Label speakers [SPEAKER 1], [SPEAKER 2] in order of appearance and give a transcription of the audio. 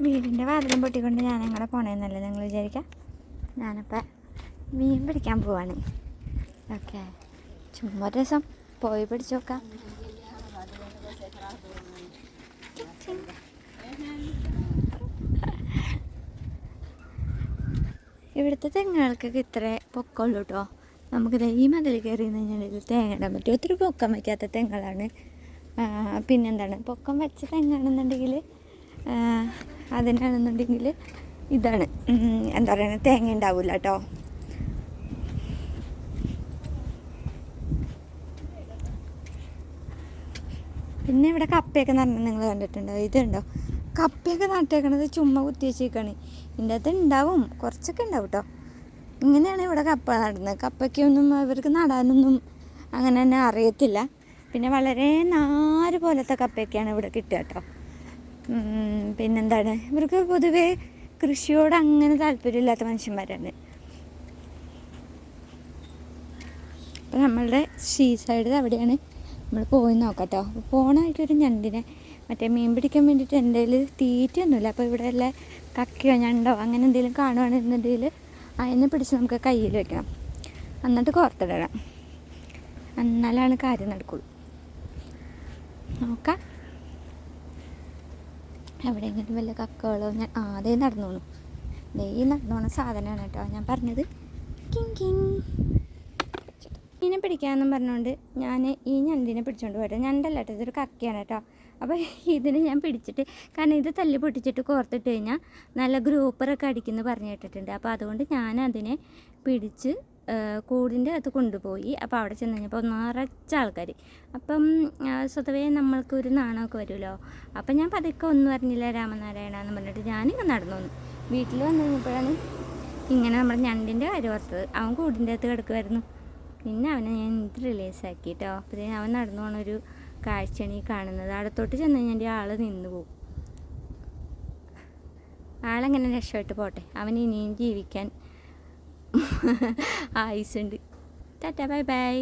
[SPEAKER 1] വീടിൻ്റെ വാതിലും പൊട്ടിക്കൊണ്ട് ഞാൻ അങ്ങനെ പോണേന്നല്ലേ നിങ്ങൾ വിചാരിക്കാം. ഞാനിപ്പോൾ മീൻ പിടിക്കാൻ പോവാണ്. ഓക്കെ, ചുമ്മാ ഒരു ദിവസം പോയി പിടിച്ചു നോക്കാം. ഇവിടുത്തെ തെങ്ങുകൾക്കൊക്കെ ഇത്ര പൊക്കമുള്ളൂ കേട്ടോ. നമുക്കിത് ഈ മതിൽ കയറി കഴിഞ്ഞാൽ തേങ്ങ ഇടാൻ പറ്റും. ഒത്തിരി പൊക്കം വയ്ക്കാത്ത തെങ്ങുകളാണ്. പിന്നെന്താണ്, പൊക്കം വെച്ച തെങ്ങാണെന്നുണ്ടെങ്കിൽ അതിനാണെന്നുണ്ടെങ്കിൽ ഇതാണ് എന്താ പറയുക, തേങ്ങ ഉണ്ടാവില്ല കേട്ടോ. പിന്നെ ഇവിടെ കപ്പയൊക്കെ നടന്ന് നിങ്ങൾ കണ്ടിട്ടുണ്ടോ? ഇതുണ്ടോ കപ്പയൊക്കെ നട്ടേക്കണത്? ചുമ്മാ കുത്തി വെച്ചേക്കാണ്. ഇതിൻ്റെ അകത്ത് ഉണ്ടാവും, കുറച്ചൊക്കെ ഉണ്ടാവും കേട്ടോ. ഇങ്ങനെയാണ് ഇവിടെ കപ്പ നടുന്നത്. കപ്പയ്ക്കൊന്നും ഇവർക്ക് നടാനൊന്നും അങ്ങനെ തന്നെ അറിയത്തില്ല. പിന്നെ വളരെ നാര് പോലത്തെ കപ്പയൊക്കെയാണ് ഇവിടെ കിട്ടുക കേട്ടോ. പിന്നെന്താണ്, ഇവർക്ക് പൊതുവേ കൃഷിയോട് അങ്ങനെ താല്പര്യമില്ലാത്ത മനുഷ്യന്മാരാണ്. അപ്പം നമ്മളുടെ സൈഡ് അവിടെയാണ് നമ്മൾ പോയി നോക്കാം കേട്ടോ. പോകണമായിട്ടൊരു ഞണ്ടിനെ മറ്റേ മീൻ പിടിക്കാൻ വേണ്ടിയിട്ട് എൻ്റെ കയ്യിൽ തീറ്റയൊന്നുമില്ല. അപ്പോൾ ഇവിടെ ഉള്ള കക്കയോ ഞണ്ടോ അങ്ങനെ എന്തെങ്കിലും കാണുകയാണെന്നുണ്ടെങ്കിൽ അതിനെ പിടിച്ച് നമുക്ക് കയ്യിൽ വെക്കണം, എന്നിട്ട് കോർത്തിടണം. എന്നാലാണ് കാര്യം നടക്കുള്ളൂ. നോക്കാം എവിടെയെങ്കിലും വല്ല കക്കകളോ. ഞാൻ ആദ്യം നടന്നോണു. ഈ നടന്നോണ സാധനമാണ് കേട്ടോ ഞാൻ പറഞ്ഞത്. കിങ് കിങ് മീനെ പിടിക്കാമെന്നും പറഞ്ഞുകൊണ്ട് ഞാൻ ഈ ഞണ്ടിനെ പിടിച്ചുകൊണ്ട് പോയിട്ട്, ഞണ്ടല്ല കേട്ടോ, ഇതൊരു കക്കയാണ് കേട്ടോ. അപ്പോൾ ഇതിന് ഞാൻ പിടിച്ചിട്ട്, കാരണം ഇത് തല്ലി പൊട്ടിച്ചിട്ട് കോർത്തിട്ട് കഴിഞ്ഞാൽ നല്ല ഗ്രൂപ്പറൊക്കെ അടിക്കുമെന്ന് പറഞ്ഞു കേട്ടിട്ടുണ്ട്. അപ്പോൾ അതുകൊണ്ട് ഞാൻ അതിനെ പിടിച്ച് കൂടിൻ്റെ അകത്ത് കൊണ്ടുപോയി. അപ്പോൾ അവിടെ ചെന്ന് കഴിഞ്ഞപ്പോൾ നിറച്ച ആൾക്കാർ. അപ്പം സ്വതവേ നമ്മൾക്കൊരു നാണമൊക്കെ വരുമല്ലോ. അപ്പം ഞാൻ പതുക്കെ ഒന്നും അറിഞ്ഞില്ല രാമനാരായണ എന്ന് പറഞ്ഞിട്ട് ഞാനിങ്ങനെ നടന്നു വന്നു. വീട്ടിൽ വന്നു കഴിഞ്ഞപ്പോഴാണ് ഇങ്ങനെ നമ്മുടെ ഞണ്ടിൻ്റെ കാര്യം ഓർത്തത്. അവൻ കൂടിൻ്റെ അകത്ത് കിടക്കുമായിരുന്നു. പിന്നെ അവനെ ഞാൻ ഇത് റിലീസാക്കി കേട്ടോ. അപ്പോൾ അവൻ നടന്നു പോണൊരു കാഴ്ചയാണ് ഈ കാണുന്നത്. അടുത്തോട്ട് ചെന്ന് കഴിഞ്ഞാൽ ആൾ നിന്ന് പോകും. ആളെങ്ങനെ രക്ഷപ്പെട്ട് പോട്ടെ, അവൻ ഇനിയും ജീവിക്കാൻ ആയുസുണ്ട്. Tata, bye bye.